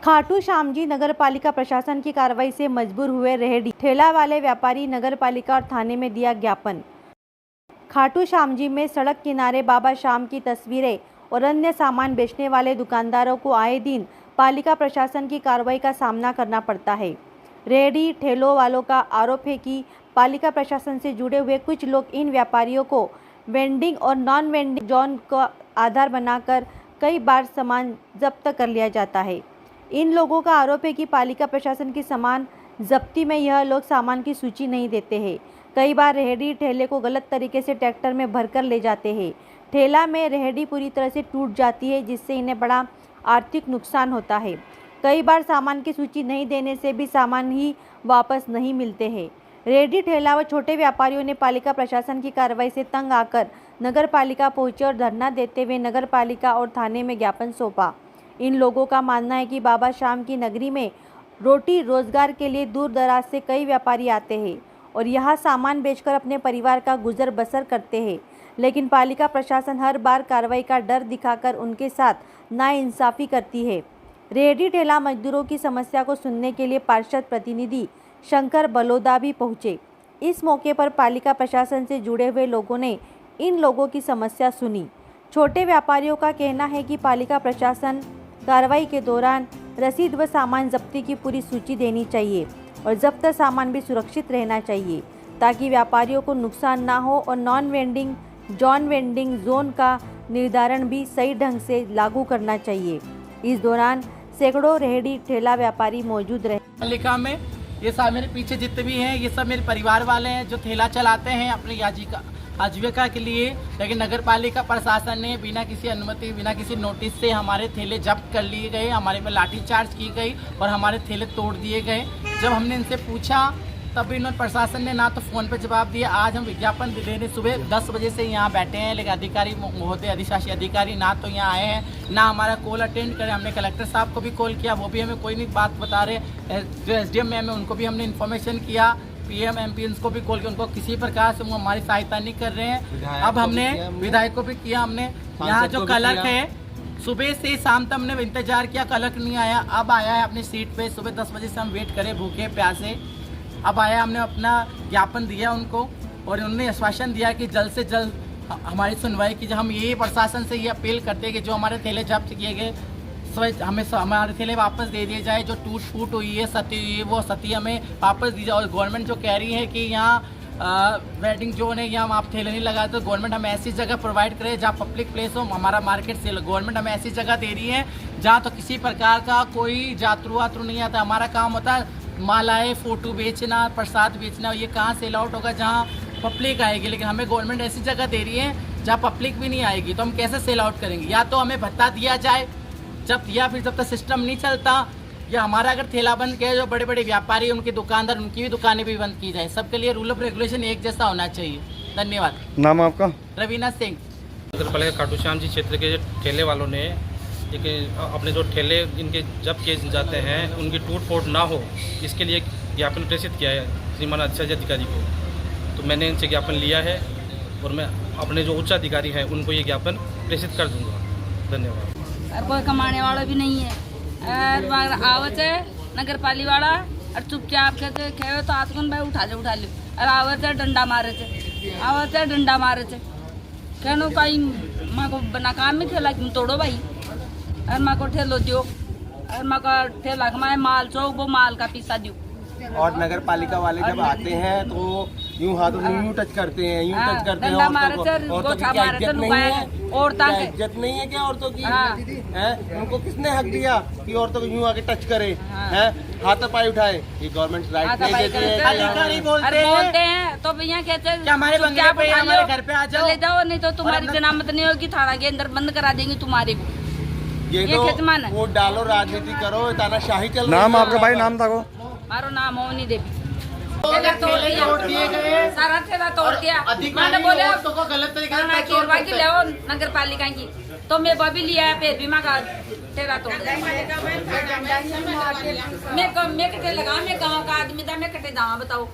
खाटू श्यामजी नगरपालिका प्रशासन की कार्रवाई से मजबूर हुए रेहड़ी ठेला वाले व्यापारी, नगरपालिका और थाने में दिया ज्ञापन। खाटू श्यामजी में सड़क किनारे बाबा श्याम की तस्वीरें और अन्य सामान बेचने वाले दुकानदारों को आए दिन पालिका प्रशासन की कार्रवाई का सामना करना पड़ता है। रेहड़ी ठेलों वालों का आरोप है कि पालिका प्रशासन से जुड़े हुए कुछ लोग इन व्यापारियों को वेंडिंग और नॉन वेंडिंग जोन का आधार बनाकर कई बार सामान जब्त कर लिया जाता है। इन लोगों का आरोप है कि पालिका प्रशासन की सामान जब्ती में यह लोग सामान की सूची नहीं देते हैं। कई बार रेहड़ी ठेले को गलत तरीके से ट्रैक्टर में भरकर ले जाते हैं। ठेला में रेहड़ी पूरी तरह से टूट जाती है, जिससे इन्हें बड़ा आर्थिक नुकसान होता है। कई बार सामान की सूची नहीं देने से भी सामान ही वापस नहीं मिलते हैं। रेहड़ी ठेला व छोटे व्यापारियों ने पालिका प्रशासन की कार्रवाई से तंग आकर नगर पालिका पहुंचे और धरना देते हुए नगर पालिका और थाने में ज्ञापन सौंपा। इन लोगों का मानना है कि बाबा श्याम की नगरी में रोटी रोजगार के लिए दूर दराज से कई व्यापारी आते हैं और यहाँ सामान बेचकर अपने परिवार का गुजर बसर करते हैं, लेकिन पालिका प्रशासन हर बार कार्रवाई का डर दिखाकर उनके साथ नाइंसाफ़ी करती है। रेहड़ी ठेला मजदूरों की समस्या को सुनने के लिए पार्षद प्रतिनिधि शंकर बलोदा भी पहुंचे। इस मौके पर पालिका प्रशासन से जुड़े हुए लोगों ने इन लोगों की समस्या सुनी। छोटे व्यापारियों का कहना है कि पालिका प्रशासन कार्रवाई के दौरान रसीद व सामान जब्ती की पूरी सूची देनी चाहिए और जब्त सामान भी सुरक्षित रहना चाहिए, ताकि व्यापारियों को नुकसान ना हो और नॉन वेंडिंग जोन का निर्धारण भी सही ढंग से लागू करना चाहिए। इस दौरान सैकड़ों रेहड़ी ठेला व्यापारी मौजूद रहे। पालिका में ये सब मेरे पीछे जितने भी हैं, ये सब मेरे परिवार वाले हैं जो ठेला चलाते हैं अपनी आजीविका के लिए, लेकिन नगर पालिका प्रशासन ने बिना किसी अनुमति, बिना किसी नोटिस से हमारे ठेले जब्त कर लिए गए, हमारे पे लाठीचार्ज की गई और हमारे ठेले तोड़ दिए गए। जब हमने इनसे पूछा तब इन्होंने प्रशासन ने ना तो फ़ोन पे जवाब दिया। आज हम विज्ञापन देने सुबह 10 बजे से यहाँ बैठे हैं, लेकिन अधिकारी महोदय अधिशासी अधिकारी ना तो यहाँ आए हैं, ना हमारा कॉल अटेंड करें। हमने कलेक्टर साहब को भी कॉल किया, वो भी हमें कोई नहीं बात बता रहे। जो SDM मैम है उनको भी हमने इन्फॉर्मेशन किया, PM MP को भी कॉल किया, उनको किसी प्रकार से वो हमारी सहायता नहीं कर रहे हैं। अब हमने विधायक को भी किया, हमने यहाँ जो क्लर्क है सुबह से शाम तक हमने इंतजार किया, क्लर्क नहीं आया। अब आया है अपनी सीट पे, सुबह 10 बजे से हम वेट करें भूखे प्यासे। अब आया, हमने अपना ज्ञापन दिया उनको और उन्होंने आश्वासन दिया कि जल्द से जल्द हमारी सुनवाई की। हम यही प्रशासन से ये अपील करते हैं कि जो हमारे ठेले जब्त किए गए हमें हमारे ठेले वापस दे दिए जाए। जो टूट फूट हुई है, सती हुई है, वो सती हमें वापस दी जाए। और गवर्नमेंट जो कह रही है कि यहाँ वेडिंग जोन है, यहाँ आप ठेले नहीं लगाते, तो गवर्नमेंट हमें ऐसी जगह प्रोवाइड करे जहाँ पब्लिक प्लेस हो, हमारा मार्केट से। गवर्नमेंट हमें ऐसी जगह दे रही है जहाँ तो किसी प्रकार का कोई जातरू वातरू नहीं आता। हमारा काम होता है मालाएँ, फ़ोटो बेचना, प्रसाद बेचना, ये कहाँ सेल आउट होगा जहाँ पब्लिक आएगी। लेकिन हमें गवर्नमेंट ऐसी जगह दे रही है जहाँ पब्लिक भी नहीं आएगी, तो हम कैसे सेल आउट करेंगे? या तो हमें भत्ता दिया जाए या फिर जब तक सिस्टम नहीं चलता, या हमारा अगर ठेला बंद किया, जो बड़े बड़े व्यापारी उनके दुकानदार, उनकी भी दुकानें भी बंद की जाए। सबके लिए रूल ऑफ रेगुलेशन एक जैसा होना चाहिए। धन्यवाद। नाम आपका? रवीना सिंह। नगर पालिका खाटू श्याम जी क्षेत्र के ठेले वालों ने अपने जो ठेले इनके जब्त किए जाते हैं उनकी टूट फूट ना हो, इसके लिए ज्ञापन प्रेषित किया है श्रीमान अधिशासी अधिकारी को। तो मैंने इनसे ज्ञापन लिया है और मैं अपने जो उच्च अधिकारी हैं उनको ये ज्ञापन प्रेषित कर दूँगा। धन्यवाद। कोई कमाने वाला भी नहीं है, आवत है नगर पालिका वाला और चुपचाप कहते खेवे तो आतकन भाई उठा लो और आवत है डंडा मारे थे, आवत है डंडा मारे थे। कहनो कहीं माँ को बना काम में ठेला तुम तोड़ो भाई, और माँ को ठेलो दो, और माँ का ठेला हमारे माल चो वो माल का पैसा दो। और नगर पालिका वाले जब आते हैं तो यूं हाथों में यूं टच करते हैं, यूं टच करते हैं। औरतों की क्या इज्जत नहीं है? इज्जत नहीं है क्या औरतों की? है उनको किसने हक दिया कि औरतों को यूं आके टच करे, हैं हाथ पाई उठाए? ये गवर्नमेंट राइट नहीं देती है। अधिकारी बोलते हैं तो भैया कहते हैं हमारे बंगले पे, हमारे घर पे आ जाओ, ले जाओ, नहीं तो तुम्हारी जनामत नहीं होगी, थाना के अंदर बंद करा देंगे तुम्हारे को। ये तो वोट डालो, राजनीति करो, तानाशाही चल। नाम आपका भाई? नाम था? मारो नाम मोहनी देवी। सारा ठेला तोड़ दिया। मैंने बोले गलत तरीके से ले नगर पालिका की, तो मैं बबी लिया है, फिर भी का ठेला तोड़ दिया। मैं कटे लगा, मैं गाँव का आदमी था, मैं कटे दावा बताओ।